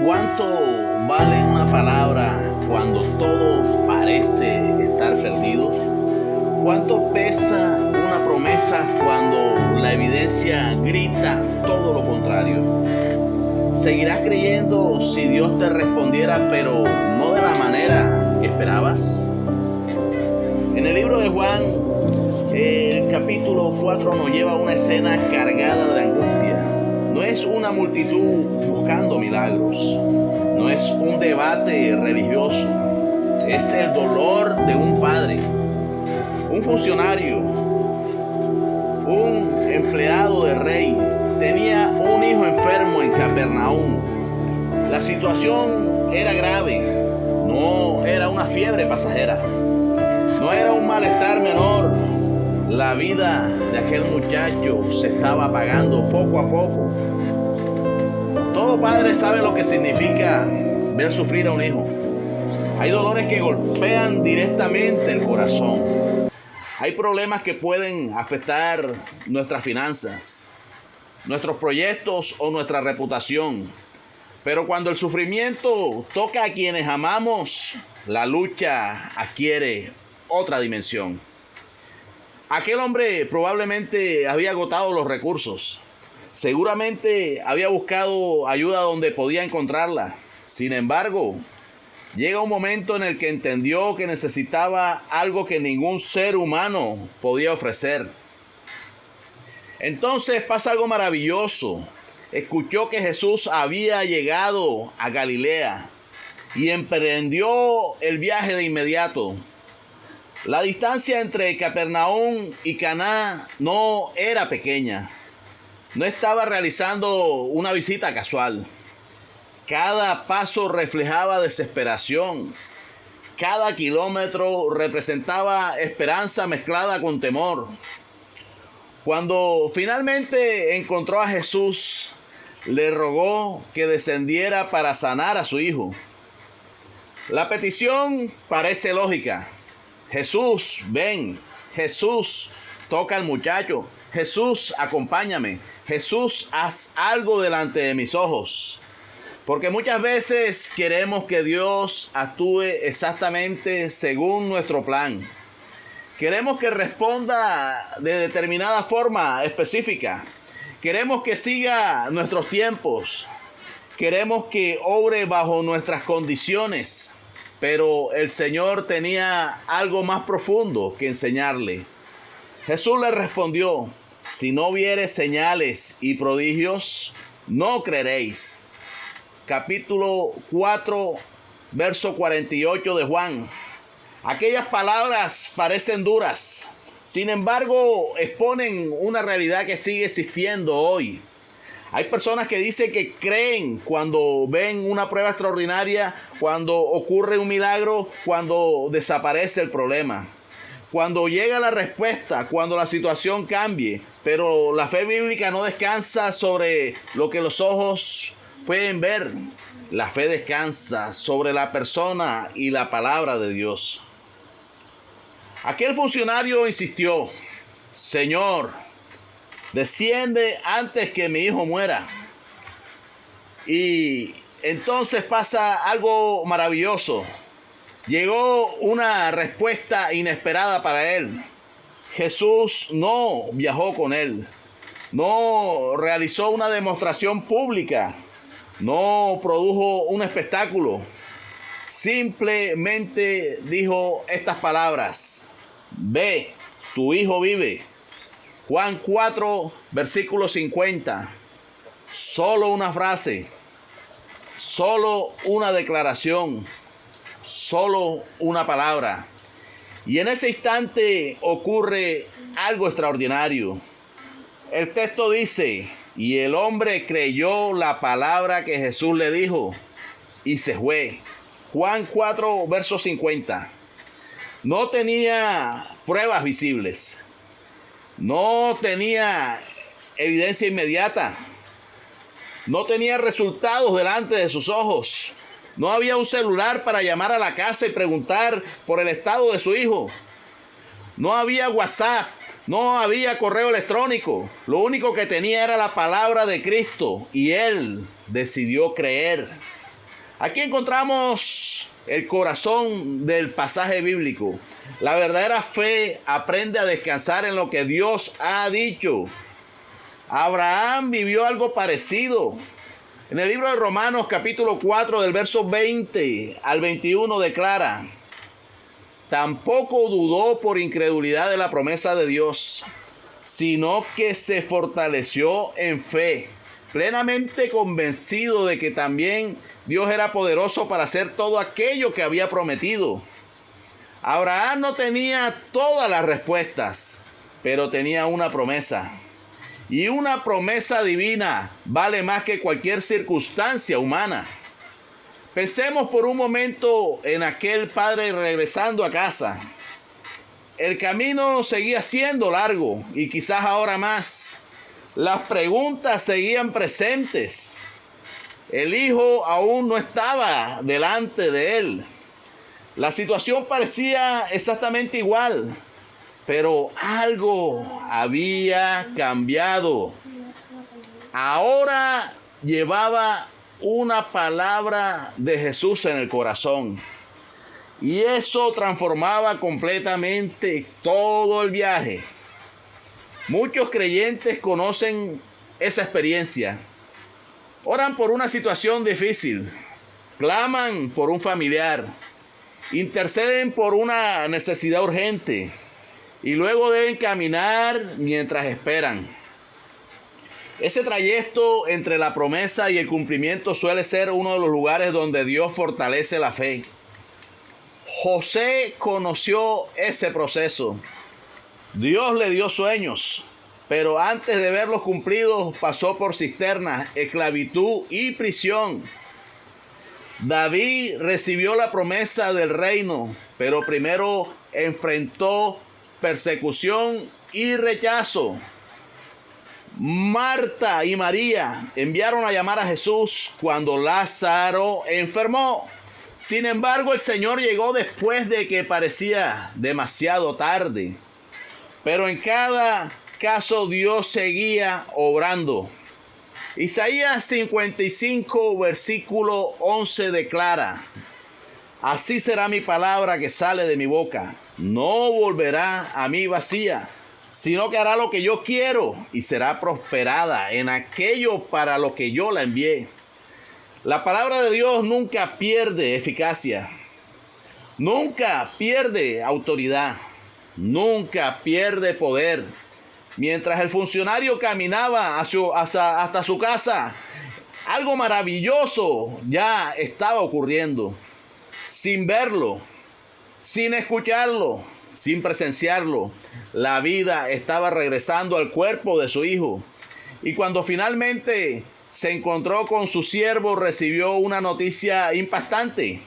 ¿Cuánto vale una palabra cuando todo parece estar perdido? ¿Cuánto pesa una promesa cuando la evidencia grita todo lo contrario? ¿Seguirás creyendo si Dios te respondiera, pero no de la manera que esperabas? En el libro de Juan, el capítulo 4 nos lleva a una escena cargada de angustia. No es una multitud buscando milagros, no es un debate religioso, es el dolor de un padre, un funcionario, un empleado de rey. Tenía un hijo enfermo en Capernaum. La situación era grave, no era una fiebre pasajera, no era un malestar menor. La vida de aquel muchacho se estaba apagando poco a poco. Todo padre sabe lo que significa ver sufrir a un hijo. Hay dolores que golpean directamente el corazón. Hay problemas que pueden afectar nuestras finanzas, nuestros proyectos o nuestra reputación. Pero cuando el sufrimiento toca a quienes amamos, la lucha adquiere otra dimensión. Aquel hombre probablemente había agotado los recursos. Seguramente había buscado ayuda donde podía encontrarla. Sin embargo, llega un momento en el que entendió que necesitaba algo que ningún ser humano podía ofrecer. Entonces pasa algo maravilloso. Escuchó que Jesús había llegado a Galilea y emprendió el viaje de inmediato. La distancia entre Capernaum y Caná no era pequeña. No estaba realizando una visita casual. Cada paso reflejaba desesperación. Cada kilómetro representaba esperanza mezclada con temor. Cuando finalmente encontró a Jesús, le rogó que descendiera para sanar a su hijo. La petición parece lógica. Jesús, ven. Jesús, toca al muchacho. Jesús, acompáñame. Jesús, haz algo delante de mis ojos. Porque muchas veces queremos que Dios actúe exactamente según nuestro plan. Queremos que responda de determinada forma específica. Queremos que siga nuestros tiempos. Queremos que obre bajo nuestras condiciones. Pero el Señor tenía algo más profundo que enseñarle. Jesús le respondió: si no viereis señales y prodigios, no creeréis. Capítulo 4, verso 48 de Juan. Aquellas palabras parecen duras, sin embargo, exponen una realidad que sigue existiendo hoy. Hay personas que dicen que creen cuando ven una prueba extraordinaria, cuando ocurre un milagro, cuando desaparece el problema, cuando llega la respuesta, cuando la situación cambie. Pero la fe bíblica no descansa sobre lo que los ojos pueden ver. La fe descansa sobre la persona y la palabra de Dios. Aquel funcionario insistió: Señor, desciende antes que mi hijo muera. Y entonces pasa algo maravilloso. Llegó una respuesta inesperada para él. Jesús no viajó con él. No realizó una demostración pública. No produjo un espectáculo. Simplemente dijo estas palabras: ve, tu hijo vive. Juan 4, versículo 50. Solo una frase, solo una declaración, solo una palabra. Y en ese instante ocurre algo extraordinario. El texto dice: y el hombre creyó la palabra que Jesús le dijo y se fue. Juan 4, verso 50. No tenía pruebas visibles. No tenía evidencia inmediata. No tenía resultados delante de sus ojos. No había un celular para llamar a la casa y preguntar por el estado de su hijo. No había WhatsApp. No había correo electrónico. Lo único que tenía era la palabra de Cristo. Y él decidió creer. Aquí encontramos el corazón del pasaje bíblico. La verdadera fe aprende a descansar en lo que Dios ha dicho. Abraham vivió algo parecido. En el libro de Romanos capítulo 4 del verso 20 al 21 declara: tampoco dudó por incredulidad de la promesa de Dios, sino que se fortaleció en fe, plenamente convencido de que también Dios era poderoso para hacer todo aquello que había prometido. Abraham no tenía todas las respuestas, pero tenía una promesa. Y una promesa divina vale más que cualquier circunstancia humana. Pensemos por un momento en aquel padre regresando a casa. El camino seguía siendo largo y quizás ahora más. Las preguntas seguían presentes. El hijo aún no estaba delante de él. La situación parecía exactamente igual, pero algo había cambiado. Ahora llevaba una palabra de Jesús en el corazón. Y eso transformaba completamente todo el viaje. Muchos creyentes conocen esa experiencia. Oran por una situación difícil, claman por un familiar, interceden por una necesidad urgente y luego deben caminar mientras esperan. Ese trayecto entre la promesa y el cumplimiento suele ser uno de los lugares donde Dios fortalece la fe. José conoció ese proceso. Dios le dio sueños, pero antes de verlos cumplidos pasó por cisternas, esclavitud y prisión. David recibió la promesa del reino, pero primero enfrentó persecución y rechazo. Marta y María enviaron a llamar a Jesús cuando Lázaro enfermó. Sin embargo, el Señor llegó después de que parecía demasiado tarde. Pero en cada caso Dios seguía obrando. Isaías 55, versículo 11 declara: así será mi palabra que sale de mi boca. No volverá a mí vacía, sino que hará lo que yo quiero y será prosperada en aquello para lo que yo la envié. La palabra de Dios nunca pierde eficacia, nunca pierde autoridad, nunca pierde poder. Mientras el funcionario caminaba hasta su casa, algo maravilloso ya estaba ocurriendo. Sin verlo, sin escucharlo, sin presenciarlo, la vida estaba regresando al cuerpo de su hijo. Y cuando finalmente se encontró con su siervo, recibió una noticia impactante: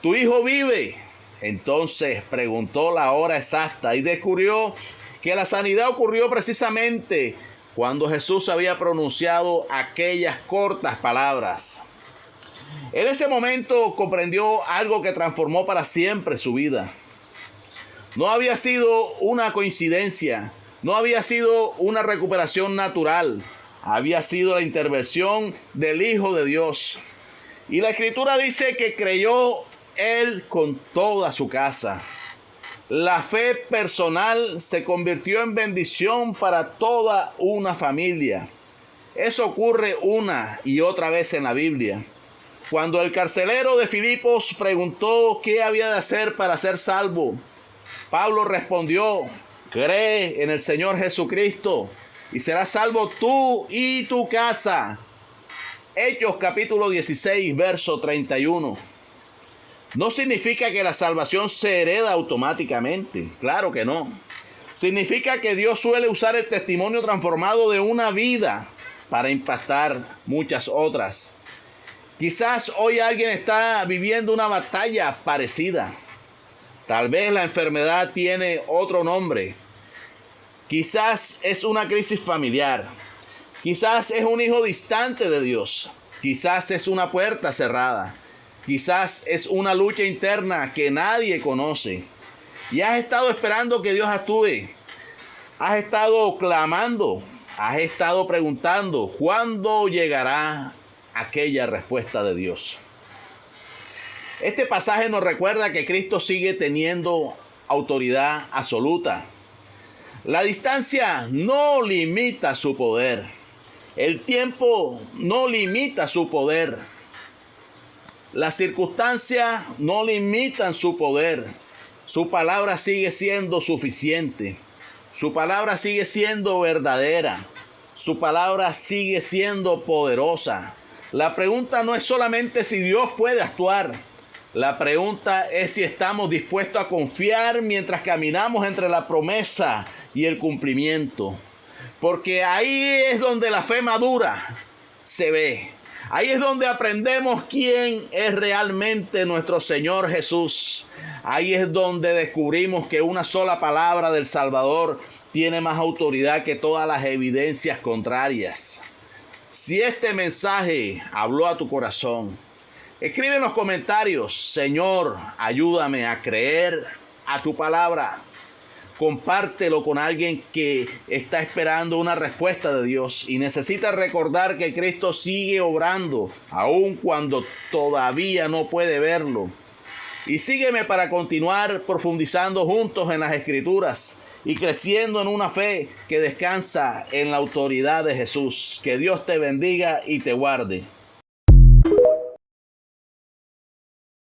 tu hijo vive. Entonces preguntó la hora exacta y descubrió que la sanidad ocurrió precisamente cuando Jesús había pronunciado aquellas cortas palabras. En ese momento comprendió algo que transformó para siempre su vida. No había sido una coincidencia, no había sido una recuperación natural, había sido la intervención del Hijo de Dios. Y la Escritura dice que creyó él con toda su casa. La fe personal se convirtió en bendición para toda una familia. Eso ocurre una y otra vez en la Biblia. Cuando el carcelero de Filipos preguntó qué había de hacer para ser salvo, Pablo respondió: cree en el Señor Jesucristo y serás salvo tú y tu casa. Hechos capítulo 16, verso 31. No significa que la salvación se hereda automáticamente, claro que no. Significa que Dios suele usar el testimonio transformado de una vida para impactar muchas otras. Quizás hoy alguien está viviendo una batalla parecida. Tal vez la enfermedad tiene otro nombre. Quizás es una crisis familiar. Quizás es un hijo distante de Dios. Quizás es una puerta cerrada. Quizás es una lucha interna que nadie conoce. Y has estado esperando que Dios actúe. Has estado clamando. Has estado preguntando: ¿cuándo llegará aquella respuesta de Dios? Este pasaje nos recuerda que Cristo sigue teniendo autoridad absoluta. La distancia no limita su poder. El tiempo no limita su poder. Las circunstancias no limitan su poder. Su palabra sigue siendo suficiente. Su palabra sigue siendo verdadera. Su palabra sigue siendo poderosa. La pregunta no es solamente si Dios puede actuar. La pregunta es si estamos dispuestos a confiar mientras caminamos entre la promesa y el cumplimiento. Porque ahí es donde la fe madura se ve. Ahí es donde aprendemos quién es realmente nuestro Señor Jesús. Ahí es donde descubrimos que una sola palabra del Salvador tiene más autoridad que todas las evidencias contrarias. Si este mensaje habló a tu corazón, escribe en los comentarios: Señor, ayúdame a creer a tu palabra. Compártelo con alguien que está esperando una respuesta de Dios y necesita recordar que Cristo sigue obrando, aun cuando todavía no puede verlo. Y sígueme para continuar profundizando juntos en las Escrituras y creciendo en una fe que descansa en la autoridad de Jesús. Que Dios te bendiga y te guarde.